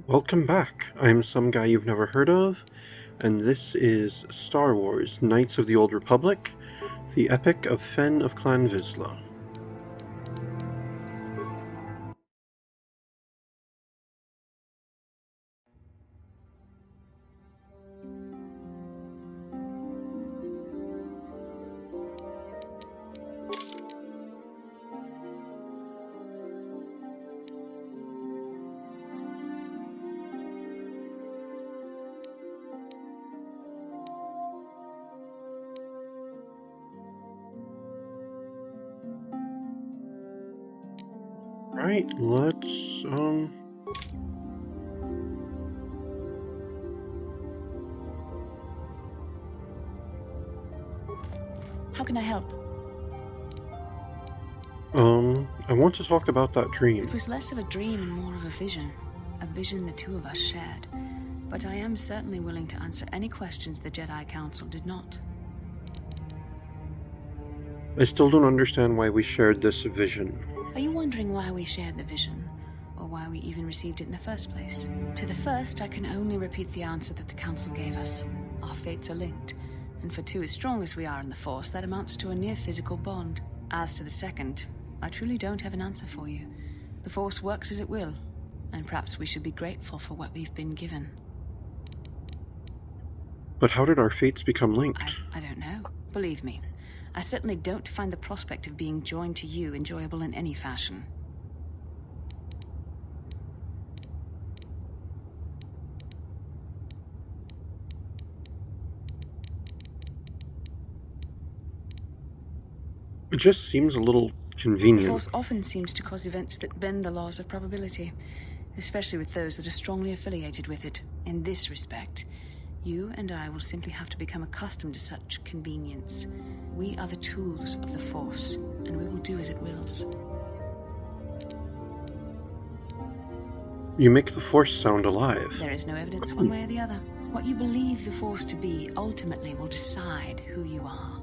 Welcome back. I'm some guy you've never heard of, and this is Star Wars: Knights of the Old Republic, the Epic of Fenn of Clan Vizsla. Right, let's, How can I help? I want to talk about that dream. It was less of a dream and more of a vision the two of us shared. But I am certainly willing to answer any questions the Jedi Council did not. I still don't understand why we shared this vision. Are you wondering why we shared the vision? Or why we even received it in the first place? To the first, I can only repeat the answer that the Council gave us. Our fates are linked. And for two as strong as we are in the Force, that amounts to a near physical bond. As to the second, I truly don't have an answer for you. The Force works as it will, and perhaps we should be grateful for what we've been given. But how did our fates become linked? I don't know. Believe me, I certainly don't find the prospect of being joined to you enjoyable in any fashion. It just seems a little The convenient. Force often seems to cause events that bend the laws of probability, especially with those that are strongly affiliated with it. In this respect, you and I will simply have to become accustomed to such convenience. We are the tools of the Force, and we will do as it wills. You make the Force sound alive. There is no evidence one way or the other. What you believe the Force to be ultimately will decide who you are.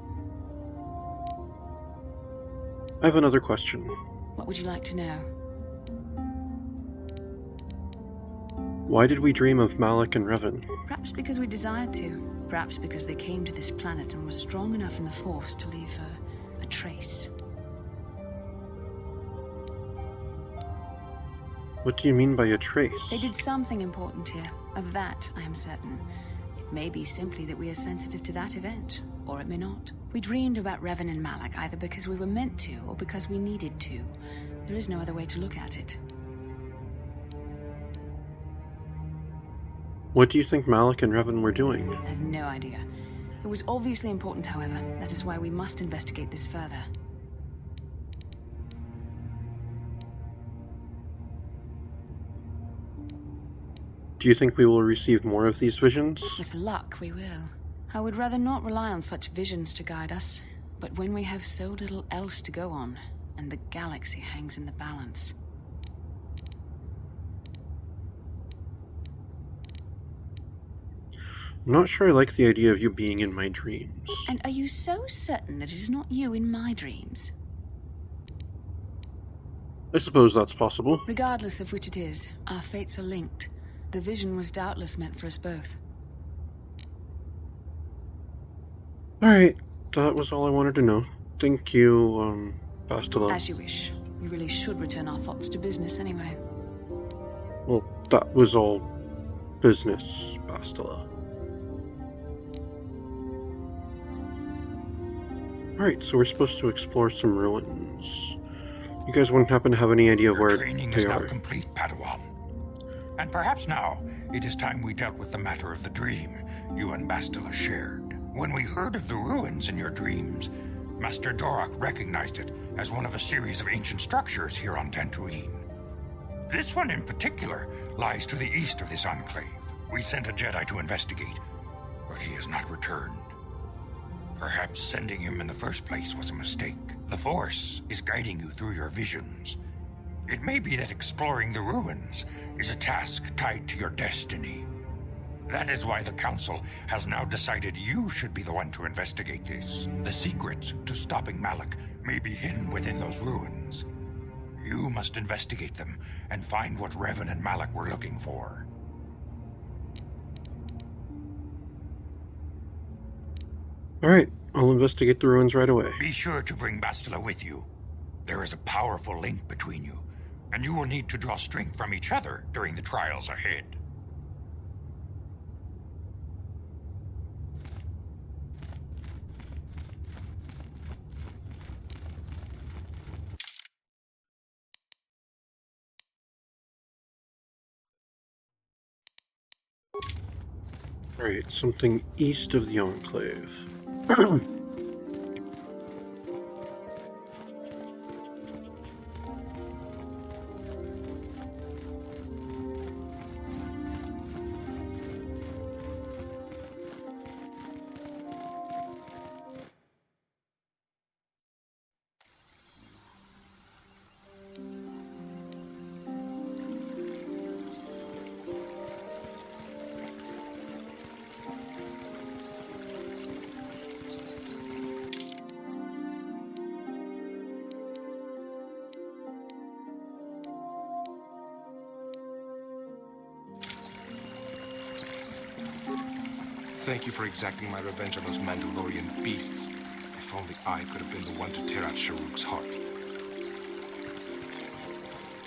I have another question. What would you like to know? Why did we dream of Malak and Revan? Perhaps because we desired to. Perhaps because they came to this planet and were strong enough in the Force to leave a trace. What do you mean by a trace? They did something important here. Of that, I am certain. It may be simply that we are sensitive to that event, or it may not. We dreamed about Revan and Malak either because we were meant to, or because we needed to. There is no other way to look at it. What do you think Malak and Revan were doing? I have no idea. It was obviously important, however. That is why we must investigate this further. Do you think we will receive more of these visions? With luck, we will. I would rather not rely on such visions to guide us. But when we have so little else to go on, and the galaxy hangs in the balance... I'm not sure I like the idea of you being in my dreams. And are you so certain that it is not you in my dreams? I suppose that's possible. Regardless of which it is, our fates are linked. The vision was doubtless meant for us both. Alright, that was all I wanted to know. Thank you, Bastila. As you wish. We really should return our thoughts to business anyway. Well, that was all business, Bastila. Alright, so we're supposed to explore some ruins. You guys wouldn't happen to have any idea where training they is now are? complete, Padawan. And perhaps now it is time we dealt with the matter of the dream you and Bastila shared. When we heard of the ruins in your dreams, Master Dorak recognized it as one of a series of ancient structures here on Tatooine. This one in particular lies to the east of this enclave. We sent a Jedi to investigate, but he has not returned. Perhaps sending him in the first place was a mistake. The Force is guiding you through your visions. It may be that exploring the ruins is a task tied to your destiny. That is why the Council has now decided you should be the one to investigate this. The secrets to stopping Malak may be hidden within those ruins. You must investigate them and find what Revan and Malak were looking for. Alright, I'll investigate the ruins right away. Be sure to bring Bastila with you. There is a powerful link between you, and you will need to draw strength from each other during the trials ahead. Alright, something east of the Enclave. Thank you for exacting my revenge on those Mandalorian beasts. If only I could have been the one to tear out Sharuk's heart.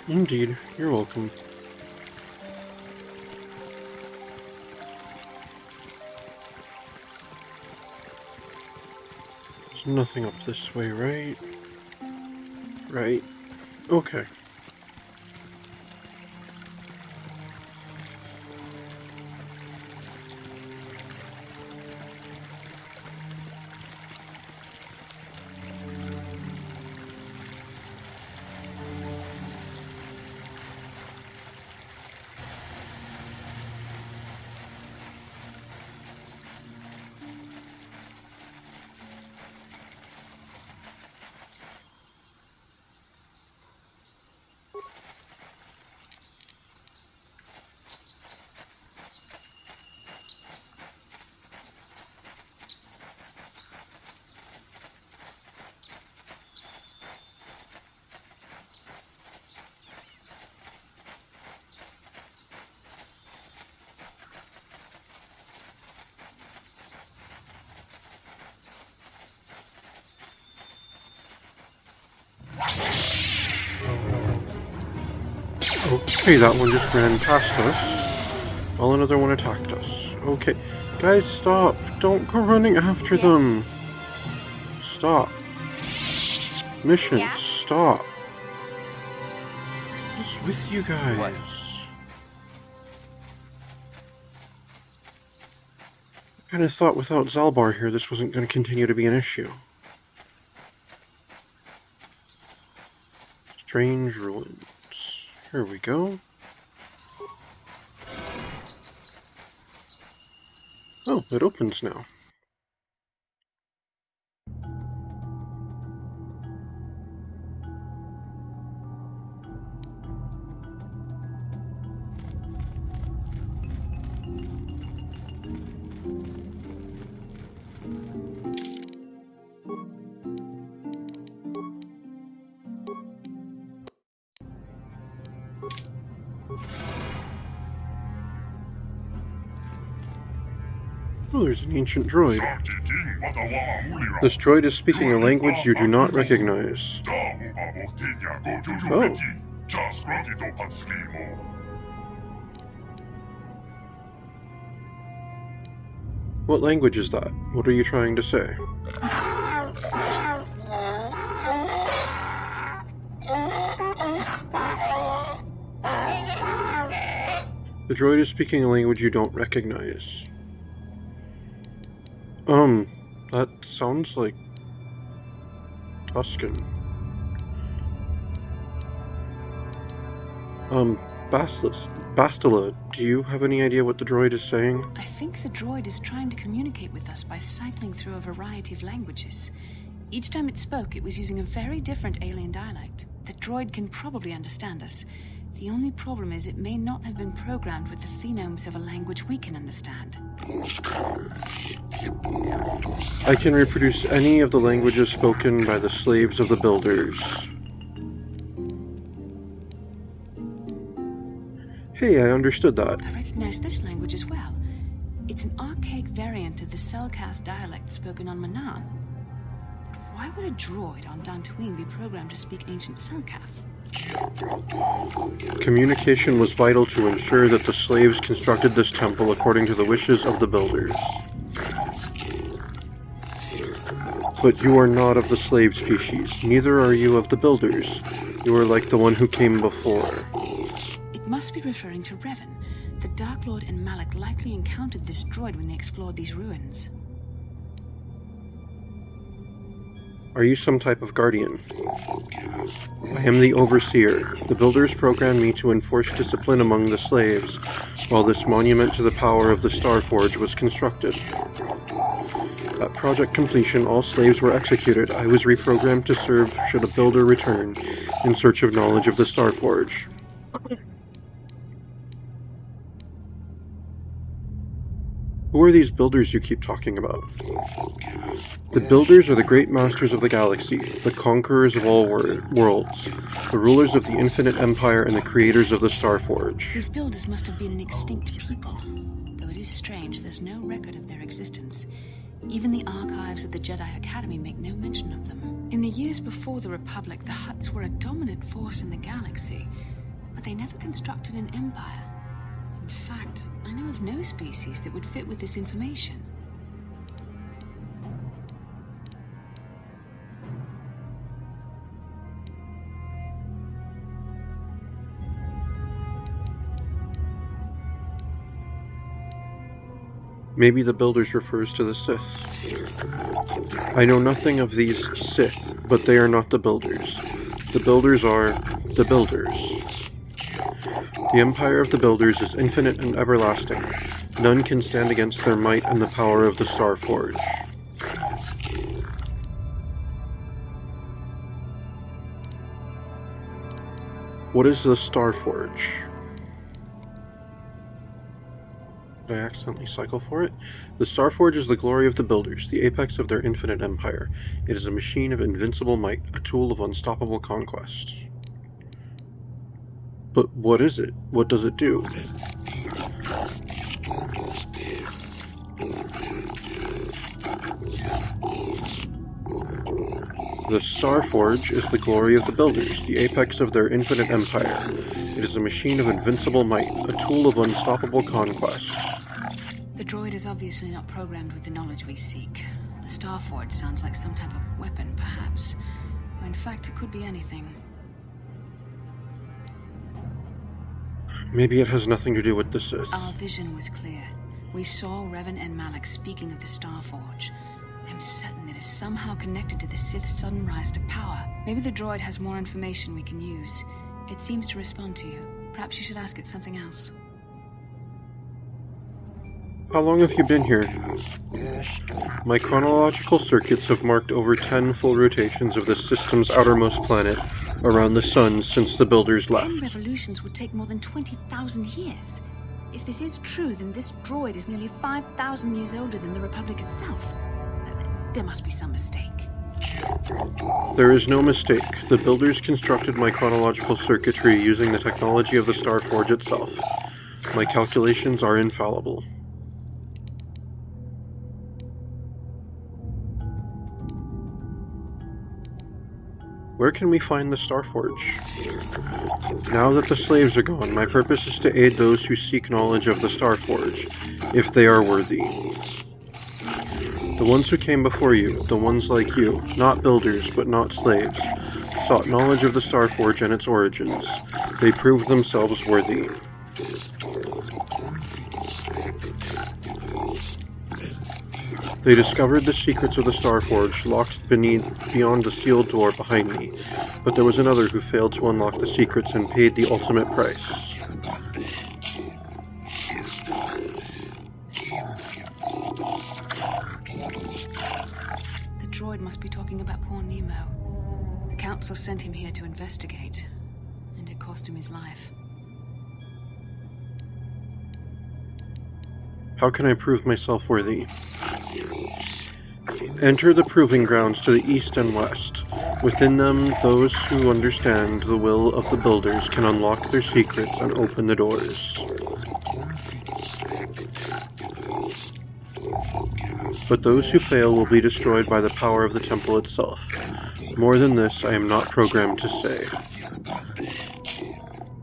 Indeed, you're welcome. There's nothing up this way, right? Right. Okay. Okay, that one just ran past us, while another one attacked us. Okay, guys, stop! Don't go running after them! Stop. Mission, stop! What's with you guys? What? I kinda thought without Zalbar here this wasn't gonna continue to be an issue. Strange ruins. Here we go. Oh, it opens now. Oh, there's an ancient droid. This droid is speaking a language you do not recognize. Oh. What language is that? What are you trying to say? The droid is speaking a language you don't recognize. That sounds like Tuscan. Bastila, do you have any idea what the droid is saying? I think the droid is trying to communicate with us by cycling through a variety of languages. Each time it spoke, it was using a very different alien dialect. The droid can probably understand us. The only problem is it may not have been programmed with the phonemes of a language we can understand. I can reproduce any of the languages spoken by the slaves of the builders. Hey, I understood that. I recognize this language as well. It It's an archaic variant of the Selkath dialect spoken on Manaan. But why would a droid on Dantooine be programmed to speak ancient Selkath? Communication was vital to ensure that the slaves constructed this temple according to the wishes of the builders. But you are not of the slave species, neither are you of the builders. You are like the one who came before. It must be referring to Revan. The Dark Lord and Malak likely encountered this droid when they explored these ruins. Are you some type of guardian? I am the Overseer. The builders programmed me to enforce discipline among the slaves, while this monument to the power of the Starforge was constructed. At project completion, all slaves were executed. I was reprogrammed to serve should a builder return, in search of knowledge of the Starforge. Who are these builders you keep talking about? The builders are the great masters of the galaxy, the conquerors of all worlds, the rulers of the infinite empire and the creators of the Starforge. These builders must have been an extinct people. Though it is strange, there's no record of their existence. Even the archives of the Jedi Academy make no mention of them. In the years before the Republic, the Hutts were a dominant force in the galaxy, but they never constructed an empire. In fact, I know of no species that would fit with this information. Maybe the Builders refers to the Sith. I know nothing of these Sith, but they are not the Builders. The Builders are the Builders. The empire of the Builders is infinite and everlasting. None can stand against their might and the power of the Starforge. What is the Starforge? Did I accidentally cycle for it? The Starforge is the glory of the Builders, the apex of their infinite empire. It is a machine of invincible might, a tool of unstoppable conquest. But what is it? What does it do? The Starforge is the glory of the Builders, the apex of their infinite empire. It is a machine of invincible might, a tool of unstoppable conquest. The droid is obviously not programmed with the knowledge we seek. The Starforge sounds like some type of weapon, perhaps. Or in fact, it could be anything. Maybe it has nothing to do with the Sith. Our vision was clear. We saw Revan and Malak speaking of the Starforge. I'm certain it is somehow connected to the Sith's sudden rise to power. Maybe the droid has more information we can use. It seems to respond to you. Perhaps you should ask it something else. How long have you been here? My chronological circuits have marked over 10 full rotations of the system's outermost planet around the sun since the Builders left. 10 revolutions would take more than 20,000 years. If this is true, then this droid is nearly 5,000 years older than the Republic itself. There must be some mistake. There is no mistake. The Builders constructed my chronological circuitry using the technology of the Starforge itself. My calculations are infallible. Where can we find the Starforge? Now that the slaves are gone, my purpose is to aid those who seek knowledge of the Starforge, if they are worthy. The ones who came before you, the ones like you, not builders but not slaves, sought knowledge of the Starforge and its origins. They proved themselves worthy. They discovered the secrets of the Starforge, locked beyond the sealed door behind me, but there was another who failed to unlock the secrets and paid the ultimate price. The droid must be talking about poor Nemo. The Council sent him here to investigate, and it cost him his life. How can I prove myself worthy? Enter the proving grounds to the east and west. Within them, those who understand the will of the Builders can unlock their secrets and open the doors. but those who fail will be destroyed by the power of the temple itself. More than this, I am not programmed to say.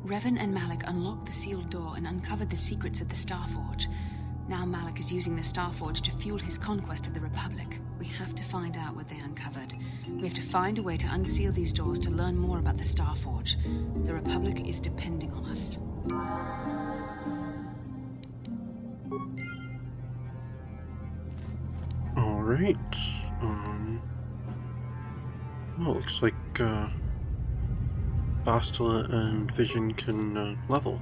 Revan and Malik unlocked the sealed door and uncovered the secrets of the Starforge. Now Malik is using the Starforge to fuel his conquest of the Republic. We have to find out what they uncovered. We have to find a way to unseal these doors to learn more about the Starforge. The Republic is depending on us. Alright. Well, looks like Vizsla and Vision can level.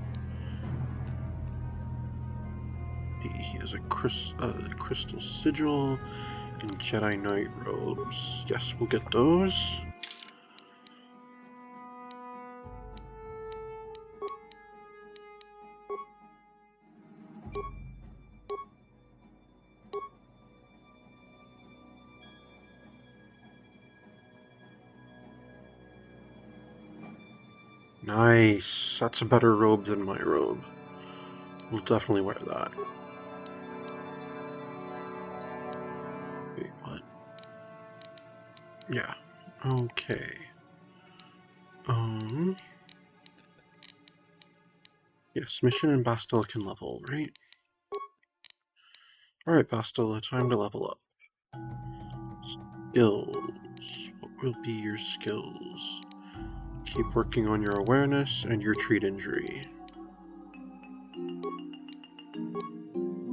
He has a crystal sigil and Jedi Knight robes. Yes, we'll get those. Nice. That's a better robe than my robe. We'll definitely wear that. Wait, what? Yeah. Okay. Yes, Mission and Vizsla can level, right? Alright, Vizsla, time to level up. Skills. What will be your skills? Keep working on your awareness and your treat injury.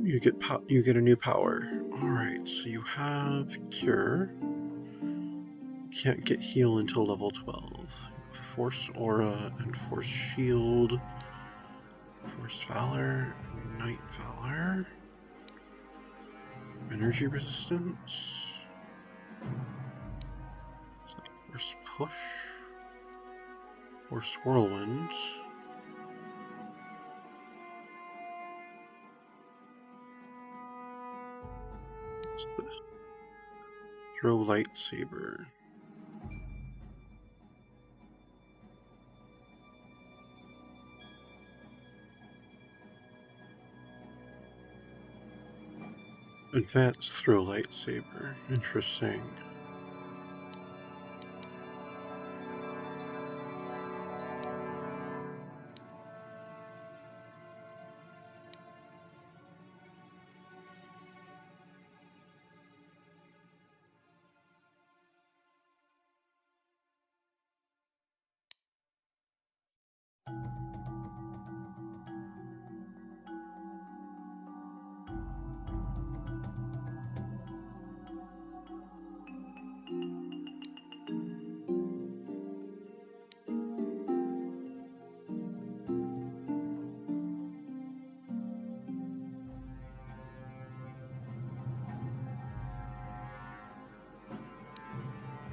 You get a new power. Alright, so you have Cure. Can't get Heal until level 12. Force Aura and Force Shield. Force Valor, Night Valor. Energy Resistance. Force Push. Force Whirlwind. What's this? Throw Lightsaber. Advanced Throw Lightsaber. Interesting.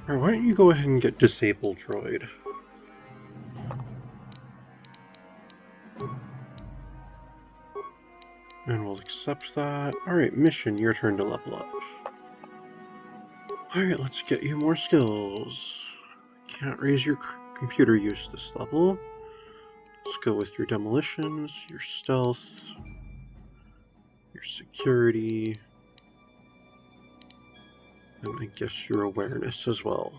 Alright, why don't you go ahead and get Disable Droid? And we'll accept that. Alright, Mission, your turn to level up. Alright, let's get you more skills. Can't raise your computer use this level. Let's go with your demolitions, your stealth, your security, and I guess your awareness as well.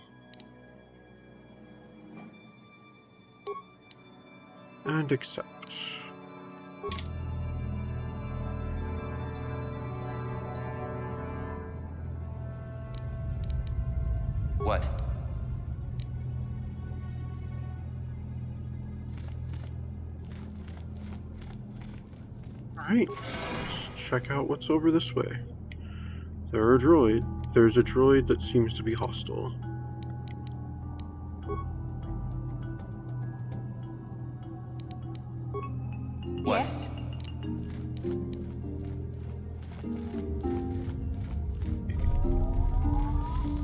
And accept. What? Alright, let's check out what's over this way. There's a droid that seems to be hostile. What? Yes?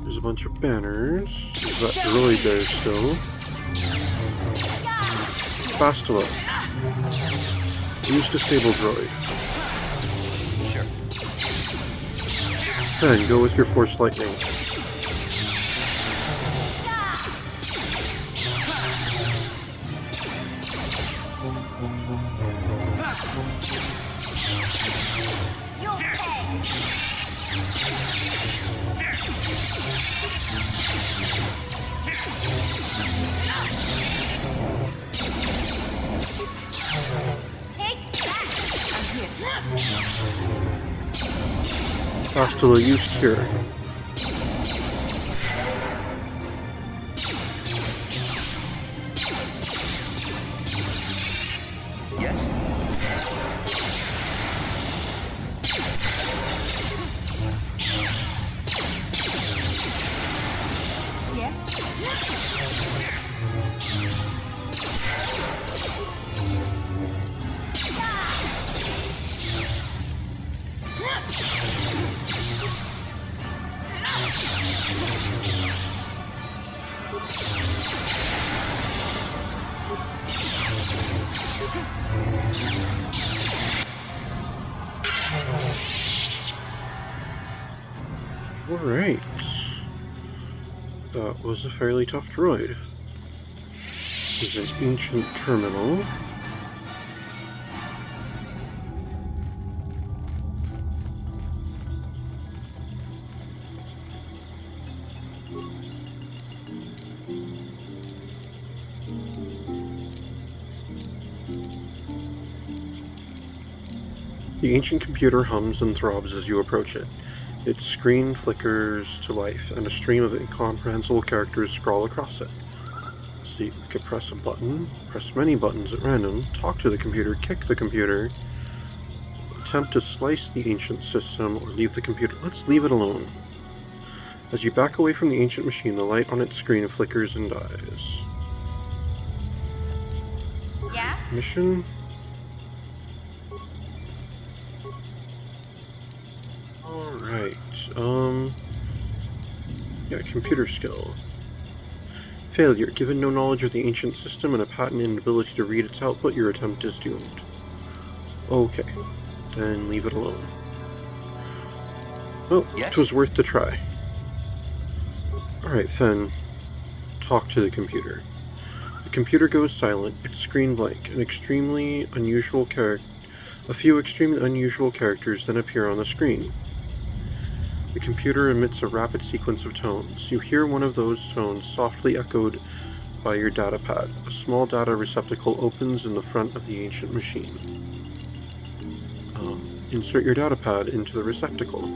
There's a bunch of banners. There's that droid there still. Vizsla. Use Disable Droid. Sure. Then go with your Force Lightning. Take that! I'm here. Bastila, use cure. Yes? Yes? Alright. That was a fairly tough droid. There's an ancient terminal. The ancient computer hums and throbs as you approach it. Its screen flickers to life, and a stream of incomprehensible characters scroll across it. Let's see, we could press a button, press many buttons at random, talk to the computer, kick the computer, attempt to slice the ancient system, or leave the computer. Let's leave it alone. As you back away from the ancient machine, the light on its screen flickers and dies. Yeah? Mission? Alright, yeah, computer skill. Failure. Given no knowledge of the ancient system and a patent inability to read its output, your attempt is doomed. Okay, then leave it alone. Well, Yes? it was worth the try. Alright, Fenn. Talk to the computer. The computer goes silent, its screen blank. A few extremely unusual characters then appear on the screen. The computer emits a rapid sequence of tones. You hear one of those tones softly echoed by your datapad. A small data receptacle opens in the front of the ancient machine. Insert your datapad into the receptacle.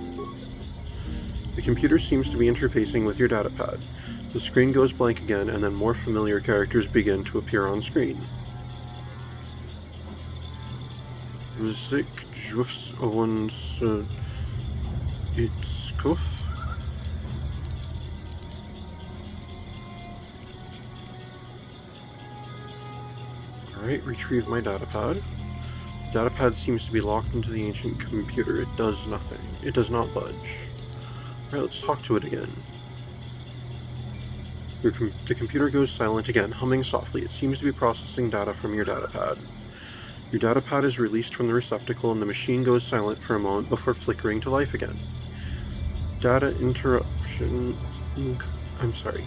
The computer seems to be interfacing with your datapad. The screen goes blank again, and then more familiar characters begin to appear on screen. Zik Jufs Owens It's Kuff. Alright, retrieve my datapad. The datapad seems to be locked into the ancient computer. It does nothing. It does not budge. Alright, let's talk to it again. The computer goes silent again, humming softly. It seems to be processing data from your datapad. Your datapad is released from the receptacle and the machine goes silent for a moment before flickering to life again.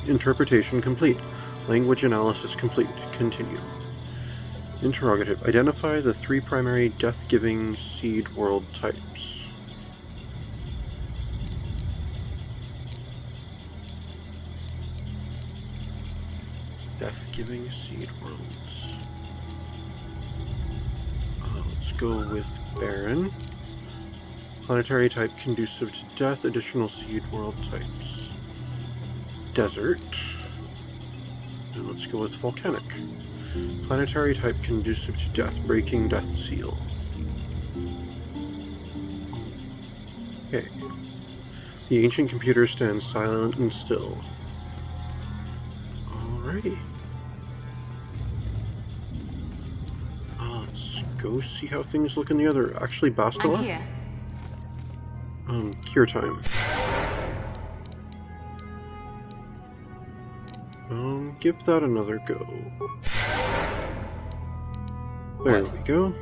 Interpretation complete. Language analysis complete. Continue. Interrogative. Identify the 3 primary death-giving seed world types. Death-giving seed worlds. Let's go with Baron. Planetary type conducive to death. Additional seed world types. Desert. And let's go with Volcanic. Planetary type conducive to death. Breaking death seal. Okay. The ancient computer stands silent and still. Alrighty. Let's go see how things look in the other. Actually, Bastila? I'm here. Cure time. Give that another go. There we go.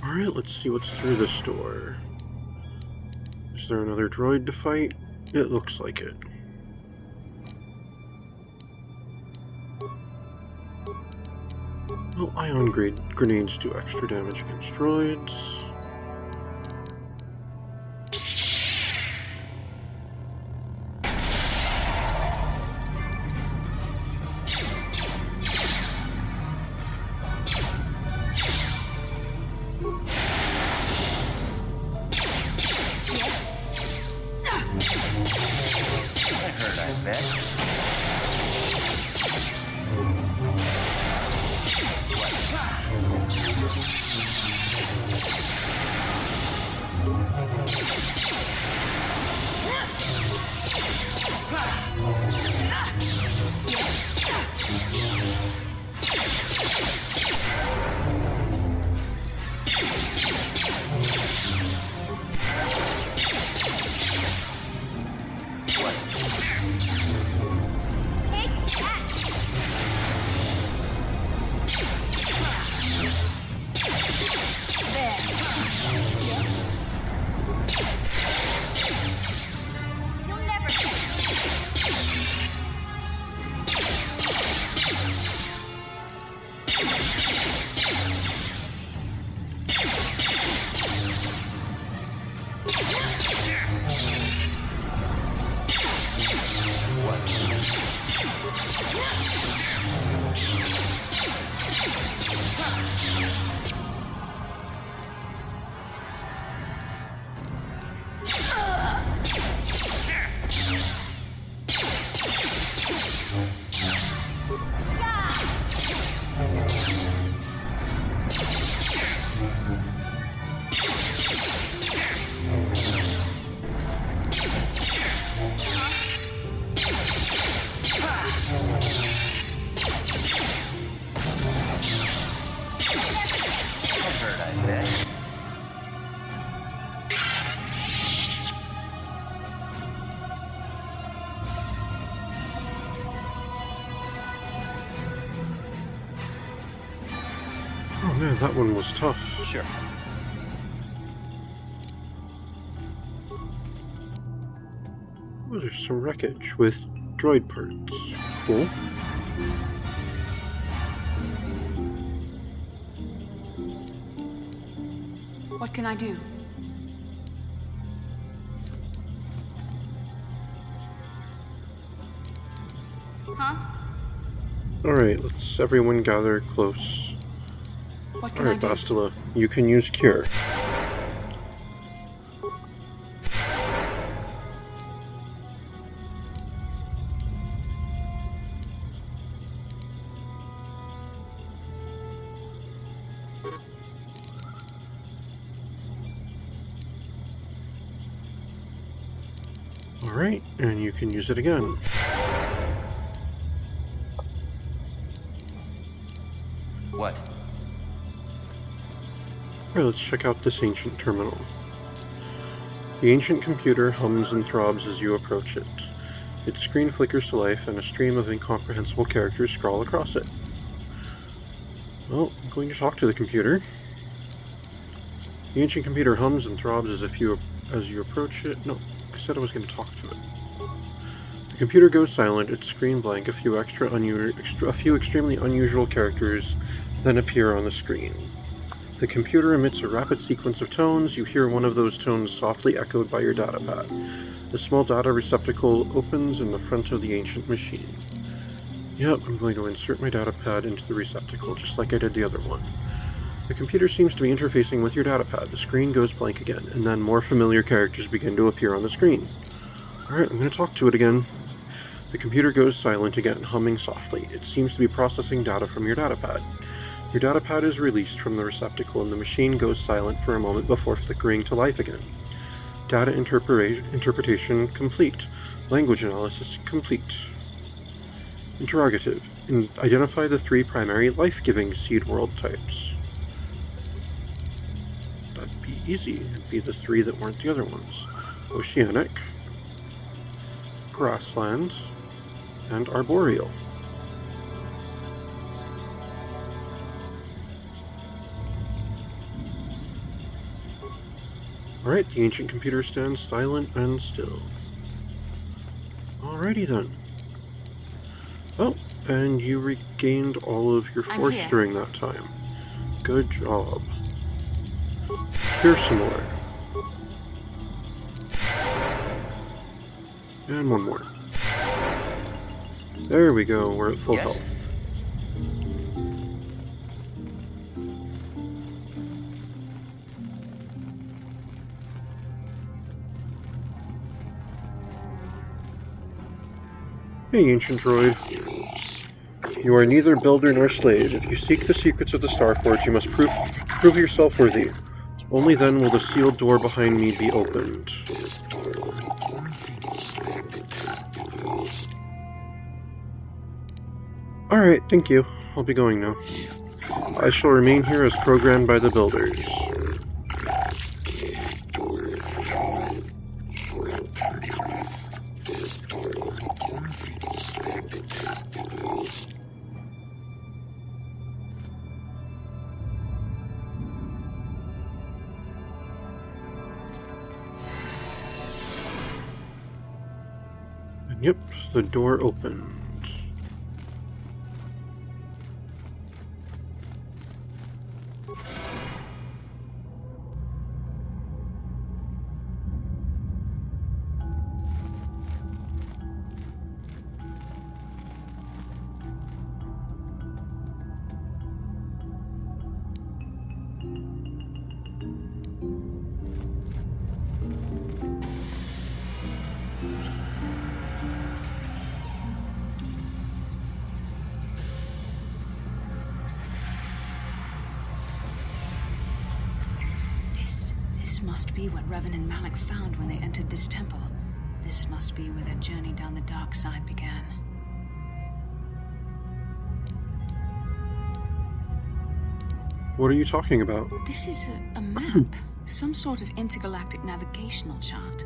Alright, let's see what's through this door. Is there another droid to fight? It looks like it. Well, ion grenades do extra damage against droids. Oh man, that one was tough. Sure. Oh, there's some wreckage with droid parts. Cool. What can I do? Huh? Alright, let's everyone gather close. What can I Alright, do? Vizsla, you can use Cure. Alright, and you can use it again. What? Alright, let's check out this ancient terminal. The ancient computer hums and throbs as you approach it. Its screen flickers to life and a stream of incomprehensible characters scroll across it. Well, I'm going to talk to the computer. The ancient computer hums and throbs as you approach it. No, I said I was going to talk to it. The computer goes silent, its screen blank, a few extremely unusual characters then appear on the screen. The computer emits a rapid sequence of tones. You hear one of those tones softly echoed by your datapad. The small data receptacle opens in the front of the ancient machine. Yep, I'm going to insert my datapad into the receptacle, just like I did the other one. The computer seems to be interfacing with your datapad. The screen goes blank again, and then more familiar characters begin to appear on the screen. Alright, I'm going to talk to it again. The computer goes silent again, humming softly. It seems to be processing data from your datapad. Your datapad is released from the receptacle, and the machine goes silent for a moment before flickering to life again. Data interpretation complete. Language analysis complete. Interrogative. Identify the 3 primary life-giving seed world types. That'd be easy. It'd be the 3 that weren't the other ones. Oceanic, grassland, and arboreal. Alright, the ancient computer stands silent and still. Alrighty then. Oh, and you regained all of your force here. during that time. Good job. Cure some more. And one more. There we go, we're at full Yes. health. Hey, ancient droid. You are neither builder nor slave. If you seek the secrets of the Starforge, you must prove yourself worthy. Only then will the sealed door behind me be opened. Alright, thank you. I'll be going now. I shall remain here as programmed by the builders. And yep, the door opened. This must be what Revan and Malik found when they entered this temple. This must be where their journey down the dark side began. What are you talking about? This is a map. Some sort of intergalactic navigational chart.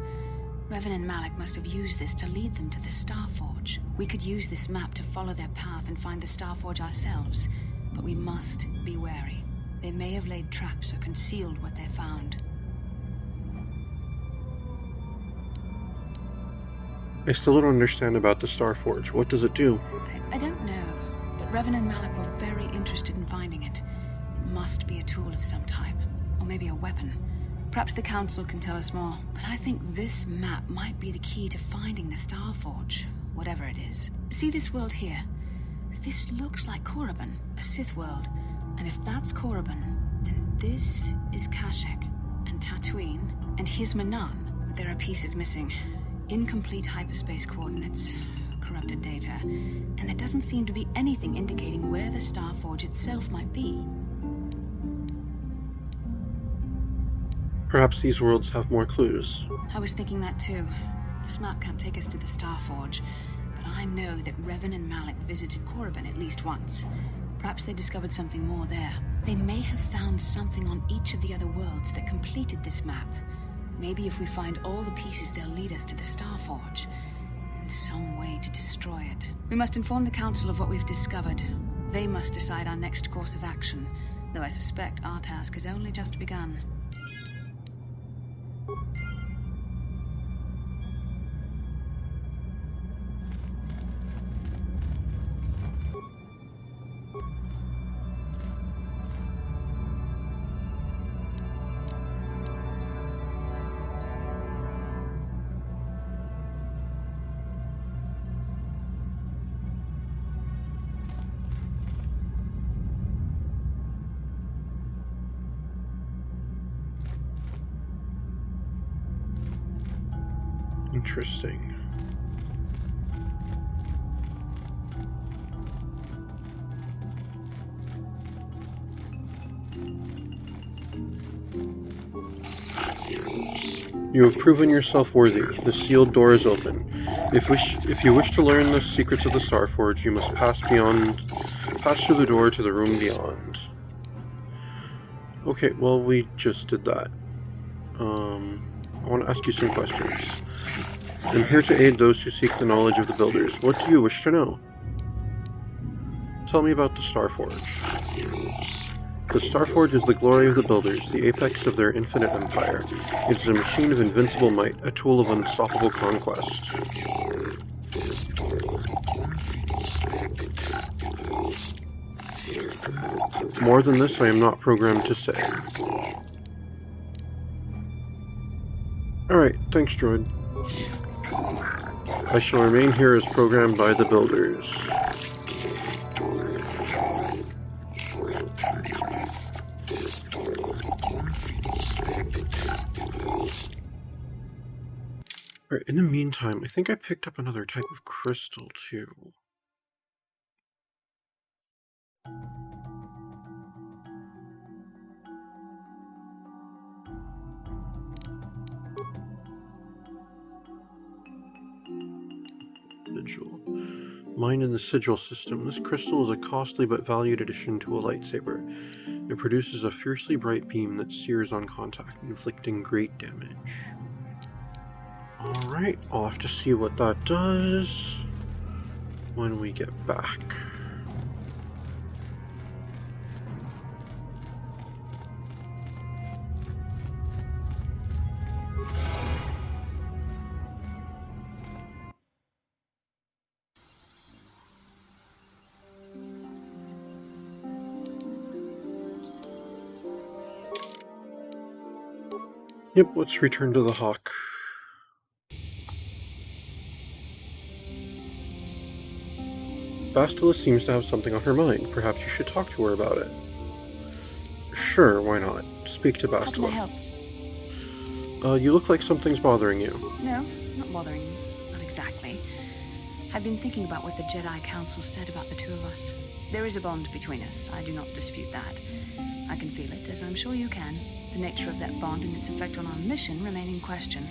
Revan and Malik must have used this to lead them to the Starforge. We could use this map to follow their path and find the Starforge ourselves, but we must be wary. They may have laid traps or concealed what they found. I still don't understand about the Starforge. What does it do? I don't know, but Revan and Malik were very interested in finding it. It must be a tool of some type, or maybe a weapon. Perhaps the Council can tell us more, but I think this map might be the key to finding the Starforge, whatever it is. See this world here? This looks like Korriban, a Sith world. And if that's Korriban, then this is Kashyyyk, and Tatooine, and Hizmanan, but there are pieces missing. Incomplete hyperspace coordinates, corrupted data, and there doesn't seem to be anything indicating where the Starforge itself might be. Perhaps these worlds have more clues. I was thinking that too. This map can't take us to the Starforge, but I know that Revan and Malik visited Korriban at least once. Perhaps they discovered something more there. They may have found something on each of the other worlds that completed this map. Maybe if we find all the pieces, they'll lead us to the Starforge, and some way to destroy it. We must inform the Council of what we've discovered. They must decide our next course of action, though I suspect our task has only just begun. Interesting. You have proven yourself worthy. The sealed door is open. If you wish to learn the secrets of the Starforge, you must pass through the door to the room beyond. Okay, well, we just did that. I want to ask you some questions. I'm here to aid those who seek the knowledge of the Builders. What do you wish to know? Tell me about the Starforge. The Starforge is the glory of the Builders, the apex of their infinite empire. It is a machine of invincible might, a tool of unstoppable conquest. More than this, I am not programmed to say. Alright, thanks, droid. I shall remain here as programmed by the Builders. Alright, in the meantime, I think I picked up another type of crystal, too. Sigil. Mined in the Sigil system, this crystal is a costly but valued addition to a lightsaber. It produces a fiercely bright beam that sears on contact, inflicting great damage. Alright, I'll have to see what that does when we get back. Yep, let's return to the Hawk. Bastila seems to have something on her mind. Perhaps you should talk to her about it. Sure, why not? Speak to How can I Bastila. help? You look like something's bothering you. No, not bothering you. Not exactly. I've been thinking about what the Jedi Council said about the two of us. There is a bond between us. I do not dispute that. I can feel it, as I'm sure you can. The nature of that bond and its effect on our mission remain in question.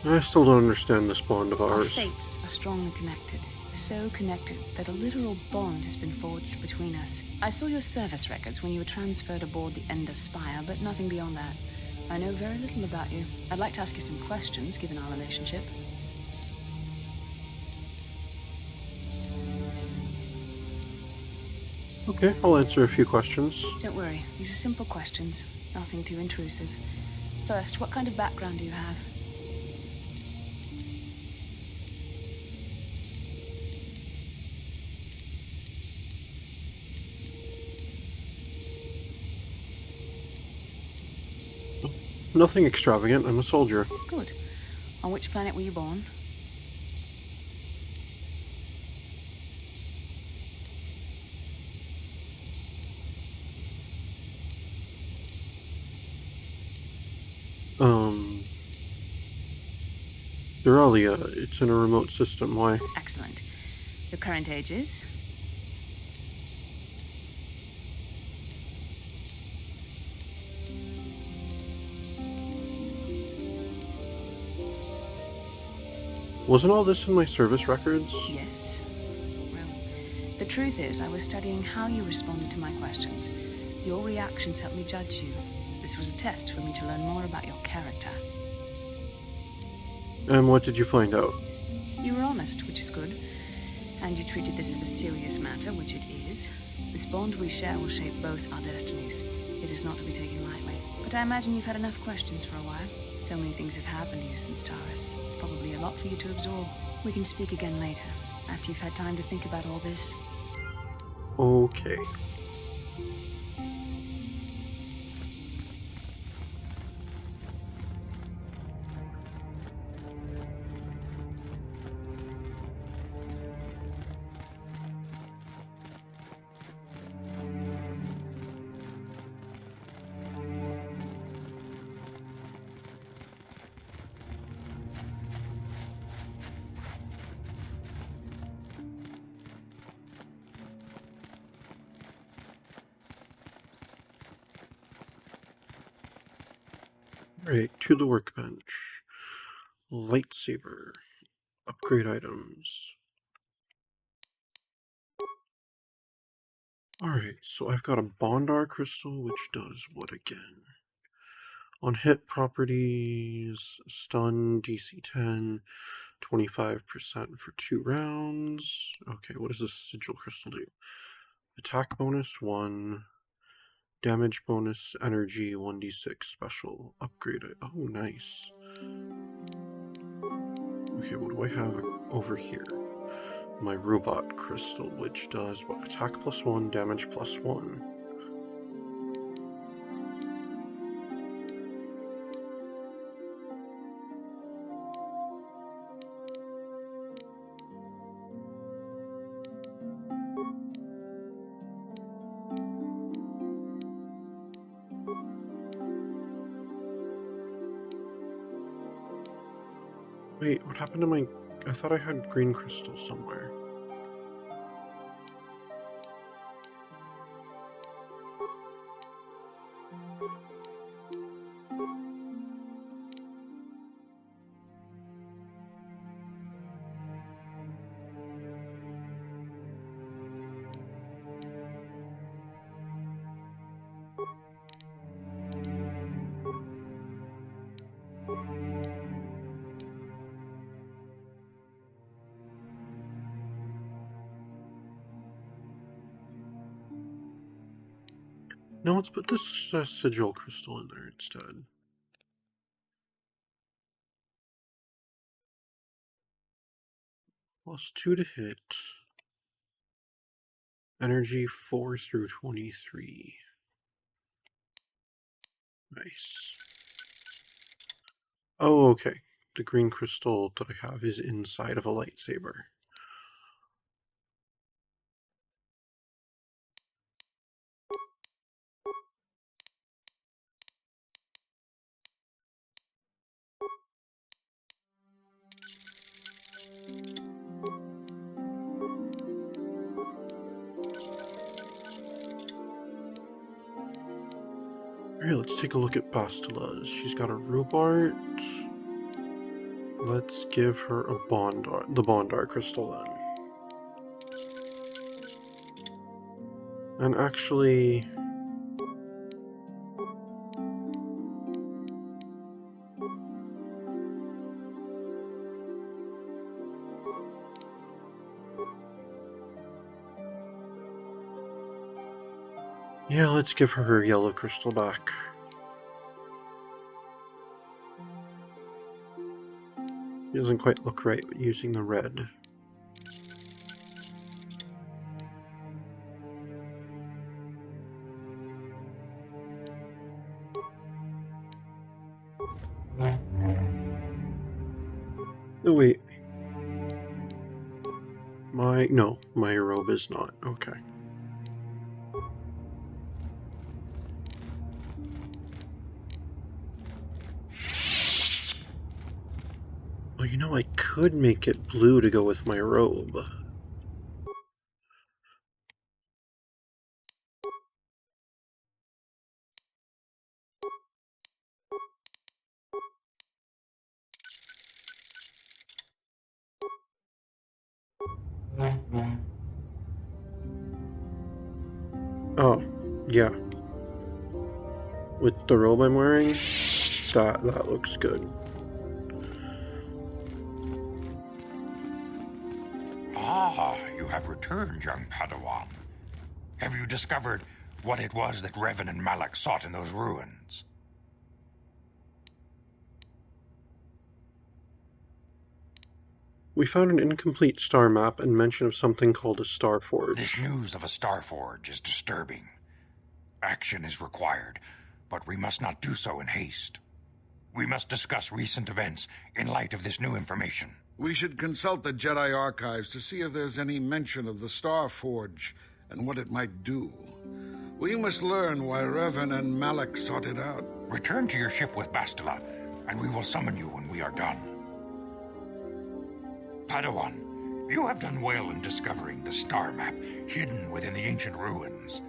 I still don't understand this bond of Our ours. fates are strongly connected. So connected that a literal bond has been forged between us. I saw your service records when you were transferred aboard the Ender Spire, but nothing beyond that. I know very little about you. I'd like to ask you some questions, given our relationship. Okay, I'll answer a few questions. Don't worry, these are simple questions. Nothing too intrusive. First, what kind of background do you have? Nothing extravagant, I'm a soldier. Good. On which planet were you born? Duralia, it's in a remote system, why? Excellent. Your current age is? Wasn't all this in my service records? Yes. Well, the truth is, I was studying how you responded to my questions. Your reactions helped me judge you. This was a test for me to learn more about your character. And what did you find out? You were honest, which is good. And you treated this as a serious matter, which it is. This bond we share will shape both our destinies. It is not to be taken lightly. But I imagine you've had enough questions for a while. So many things have happened to you since Taurus. It's probably a lot for you to absorb. We can speak again later, after you've had time to think about all this. Okay. Right, to the workbench. Lightsaber. Upgrade items. Alright, so I've got a Bondar crystal, which does what again? On hit properties, stun, DC 10, 25% for 2 rounds. Okay, what does this sigil crystal do? Attack bonus 1, damage bonus, energy 1d6 special. Upgrade it. Oh, nice. Okay, what do I have over here? My robot crystal, which does what? Attack +1, damage +1. Wait, what happened to my... I thought I had green crystal somewhere. No, let's put this sigil crystal in there instead. +2 to hit. Energy 4 through 23. Nice. Oh, okay. The green crystal that I have is inside of a lightsaber. Alright, let's take a look at Bastila's. She's got a Rubart. Let's give her a the Bondar crystal then. And actually... yeah, let's give her yellow crystal back. It doesn't quite look right using the red. Oh, wait. My robe is not. Okay. Well, you know, I could make it blue to go with my robe. Oh, yeah. With the robe I'm wearing, that looks good. Ah, you have returned, young Padawan. Have you discovered what it was that Revan and Malak sought in those ruins? We found an incomplete star map and mention of something called a star forge. This news of a star forge is disturbing. Action is required, but we must not do so in haste. We must discuss recent events in light of this new information. We should consult the Jedi archives to see if there's any mention of the Star Forge and what it might do. We must learn why Revan and Malak sought it out. Return to your ship with Bastila, and we will summon you when we are done. Padawan, you have done well in discovering the star map hidden within the ancient ruins.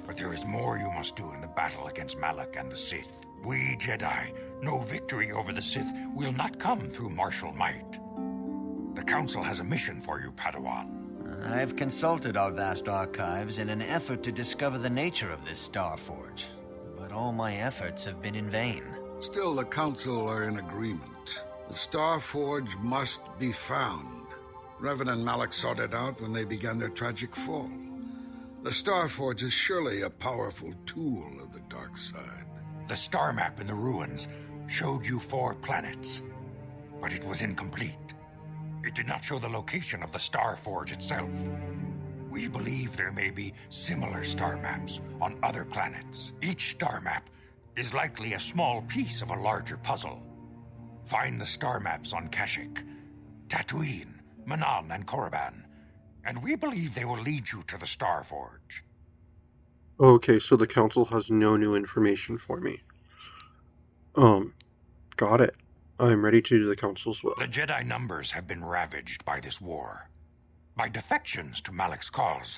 But there is more you must do in the battle against Malak and the Sith. We Jedi know victory over the Sith will not come through martial might. The Council has a mission for you, Padawan. I've consulted our vast archives in an effort to discover the nature of this Star Forge, but all my efforts have been in vain. Still, the Council are in agreement. The Star Forge must be found. Revan and Malak sought it out when they began their tragic fall. The Star Forge is surely a powerful tool of the dark side. The star map in the ruins showed you 4 planets, but it was incomplete. It did not show the location of the Star Forge itself. We believe there may be similar star maps on other planets. Each star map is likely a small piece of a larger puzzle. Find the star maps on Kashyyyk, Tatooine, Manan, and Korriban, and we believe they will lead you to the Star Forge. Okay, so the Council has no new information for me. Got it. I'm ready to do the Council's will. The Jedi numbers have been ravaged by this war, by defections to Malak's cause,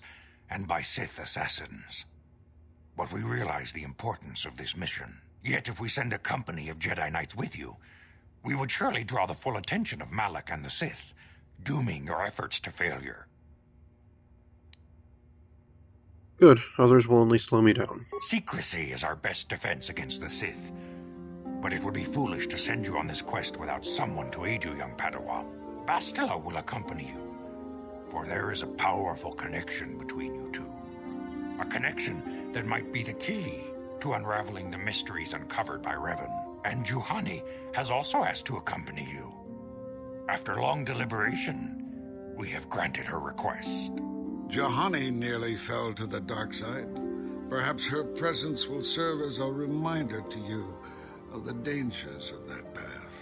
and by Sith assassins. But we realize the importance of this mission. Yet if we send a company of Jedi Knights with you, we would surely draw the full attention of Malak and the Sith, dooming your efforts to failure. Good. Others will only slow me down. Secrecy is our best defense against the Sith. But it would be foolish to send you on this quest without someone to aid you, young Padawan. Bastila will accompany you, for there is a powerful connection between you two. A connection that might be the key to unraveling the mysteries uncovered by Revan. And Juhani has also asked to accompany you. After long deliberation, we have granted her request. Juhani nearly fell to the dark side. Perhaps her presence will serve as a reminder to you of the dangers of that path.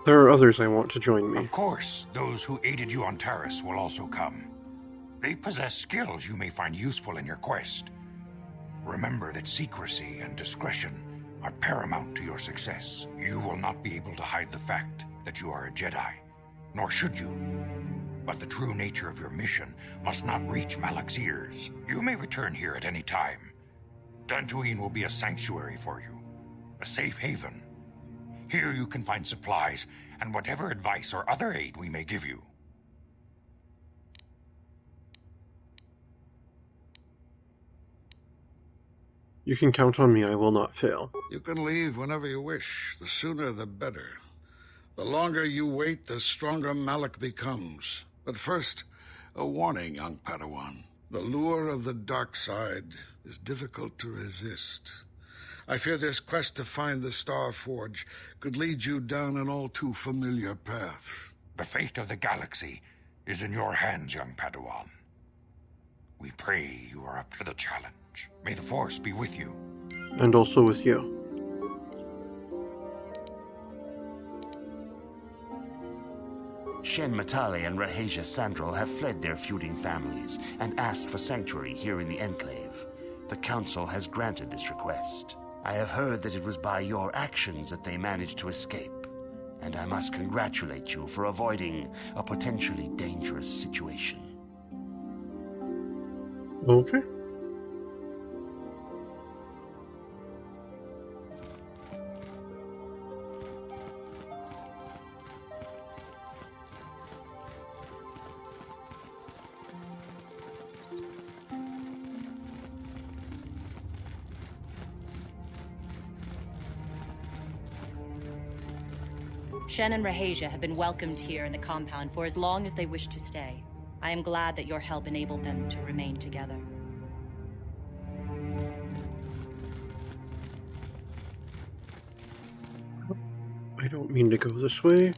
There are others I want to join me. Of course, those who aided you on Taris will also come. They possess skills you may find useful in your quest. Remember that secrecy and discretion are paramount to your success. You will not be able to hide the fact that you are a Jedi, nor should you. But the true nature of your mission must not reach Malak's ears. You may return here at any time. Dantooine will be a sanctuary for you, a safe haven. Here you can find supplies and whatever advice or other aid we may give you. You can count on me, I will not fail. You can leave whenever you wish. The sooner the better. The longer you wait, the stronger Malak becomes. But first, a warning, young Padawan. The lure of the dark side is difficult to resist. I fear this quest to find the Star Forge could lead you down an all too familiar path. The fate of the galaxy is in your hands, young Padawan. We pray you are up to the challenge. May the Force be with you. And also with you. Shen Matali and Rahesia Sandral have fled their feuding families and asked for sanctuary here in the Enclave. The Council has granted this request. I have heard that it was by your actions that they managed to escape, and I must congratulate you for avoiding a potentially dangerous situation. Okay. Shen and Rahesia have been welcomed here in the compound for as long as they wish to stay. I am glad that your help enabled them to remain together. I don't mean to go this way.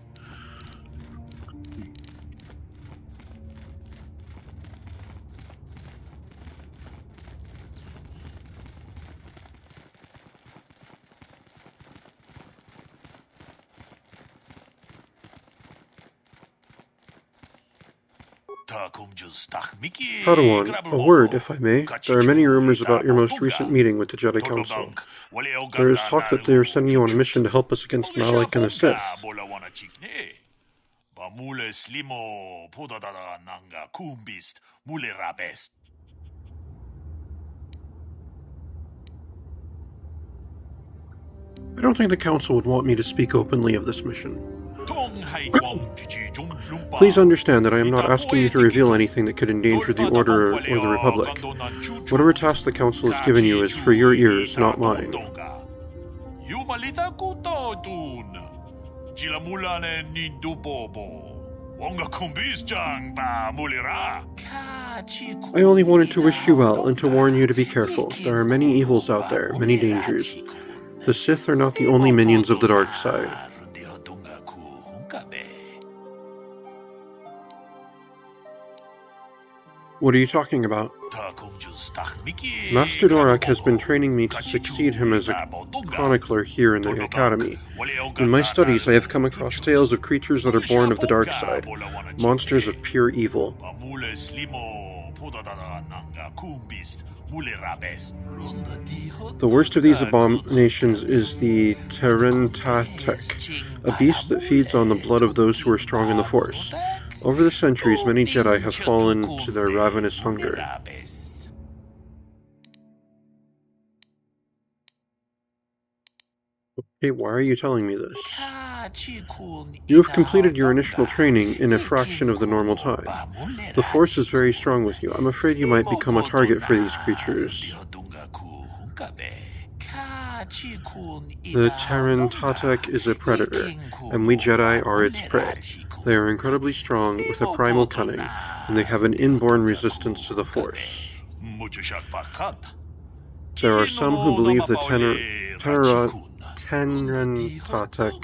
Padawan, a word, if I may. There are many rumors about your most recent meeting with the Jedi Council. There is talk that they are sending you on a mission to help us against Malak and the Sith. I don't think the Council would want me to speak openly of this mission. Please understand that I am not asking you to reveal anything that could endanger the Order or the Republic. Whatever task the Council has given you is for your ears, not mine. I only wanted to wish you well and to warn you to be careful. There are many evils out there, many dangers. The Sith are not the only minions of the dark side. What are you talking about? Master Dorak has been training me to succeed him as a chronicler here in the Academy. In my studies, I have come across tales of creatures that are born of the dark side, monsters of pure evil. The worst of these abominations is the Terentatek, a beast that feeds on the blood of those who are strong in the Force. Over the centuries, many Jedi have fallen to their ravenous hunger. Okay, why are you telling me this? You have completed your initial training in a fraction of the normal time. The Force is very strong with you. I'm afraid you might become a target for these creatures. The Terran Tatek is a predator, and we Jedi are its prey. They are incredibly strong, with a primal cunning, and they have an inborn resistance to the Force. There are some who believe the Tenran Tatek.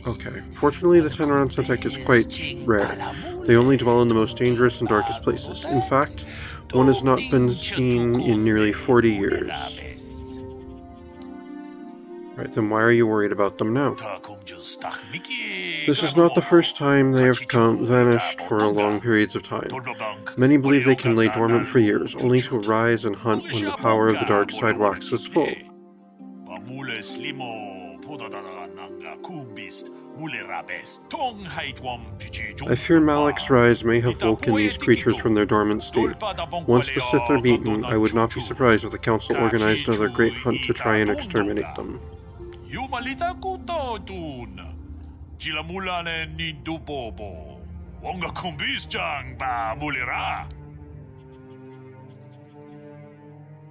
Okay. Fortunately, the Tenran Tatek is quite rare. They only dwell in the most dangerous and darkest places. In fact, one has not been seen in nearly 40 years. Right, then why are you worried about them now? This is not the first time they have vanished for long periods of time. Many believe they can lay dormant for years, only to arise and hunt when the power of the dark side waxes full. I fear Malak's rise may have woken these creatures from their dormant state. Once the Sith are beaten, I would not be surprised if the Council organized another great hunt to try and exterminate them.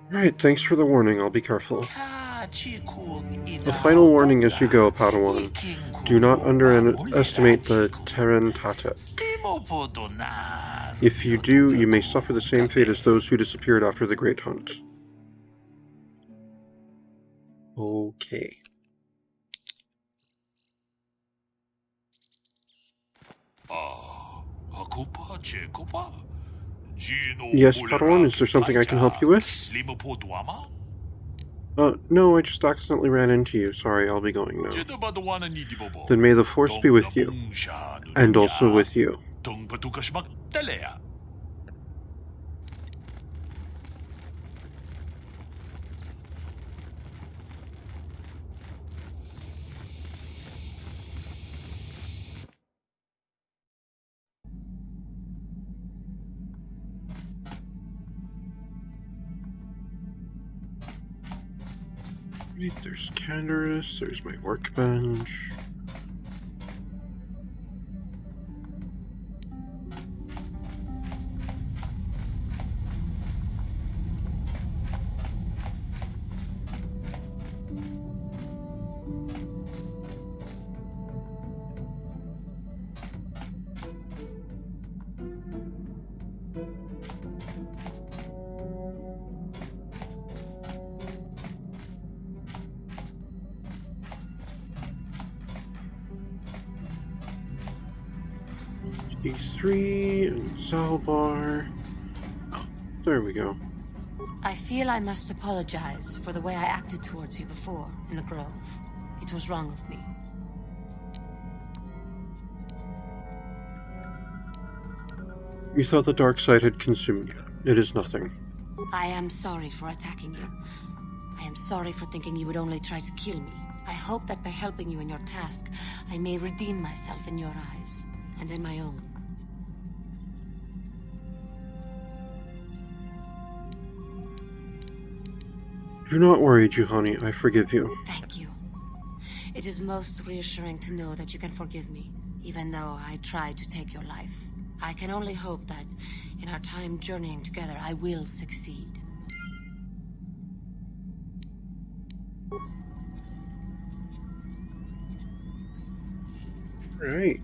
Right, thanks for the warning, I'll be careful. A final warning as you go, Padawan. Do not underestimate the Terran Tatek. If you do, you may suffer the same fate as those who disappeared after the Great Hunt. Okay. Yes, Padawan, is there something I can help you with? No, I just accidentally ran into you. Sorry, I'll be going now. Then may the Force be with you. And also with you. There's Canderous, there's my workbench. E3 and Zalbar. Oh, there we go. I feel I must apologize for the way I acted towards you before in the Grove. It was wrong of me. You thought the dark side had consumed you. It is nothing. I am sorry for attacking you. I am sorry for thinking you would only try to kill me. I hope that by helping you in your task, I may redeem myself in your eyes, and in my own. Do not worry, Juhani. I forgive you. Thank you. It is most reassuring to know that you can forgive me, even though I tried to take your life. I can only hope that, in our time journeying together, I will succeed. Right,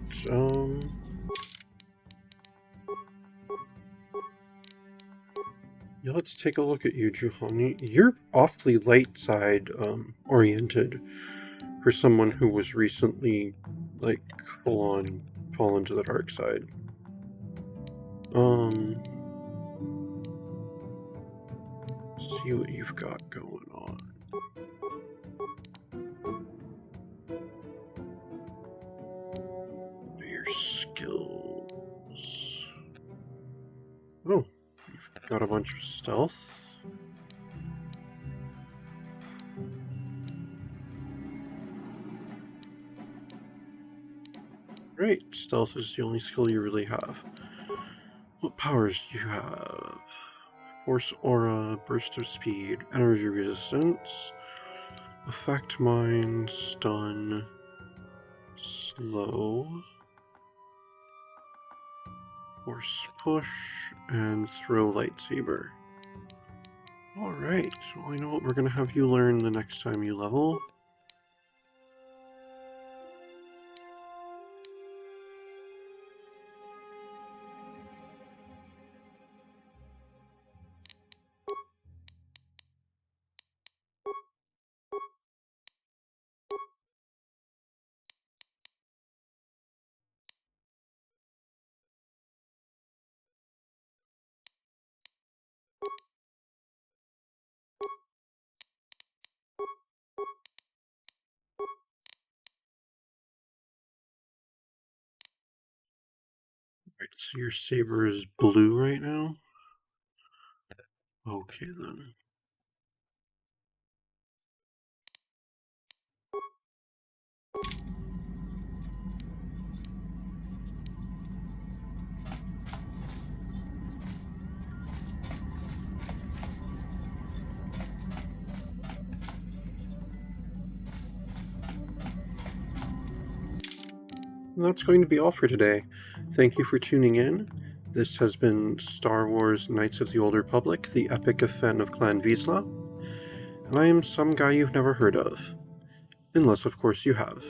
yeah, let's take a look at you, Juhani. You're awfully light side, oriented for someone who was recently, like, full-on fallen to the dark side. Let's see what you've got going on. Your skills. Oh, you've got a bunch of stealth. Right, stealth is the only skill you really have. What powers do you have? Force aura, burst of speed, energy resistance, affect mine, stun, slow, force push, and throw lightsaber. Alright, well, I know what we're going to have you learn the next time you level. Right, so your saber is blue right now? Okay then. And that's going to be all for today. Thank you for tuning in. This has been Star Wars Knights of the Old Republic, the Epic of Fenn of Clan Vizsla, and I am some guy you've never heard of. Unless, of course, you have.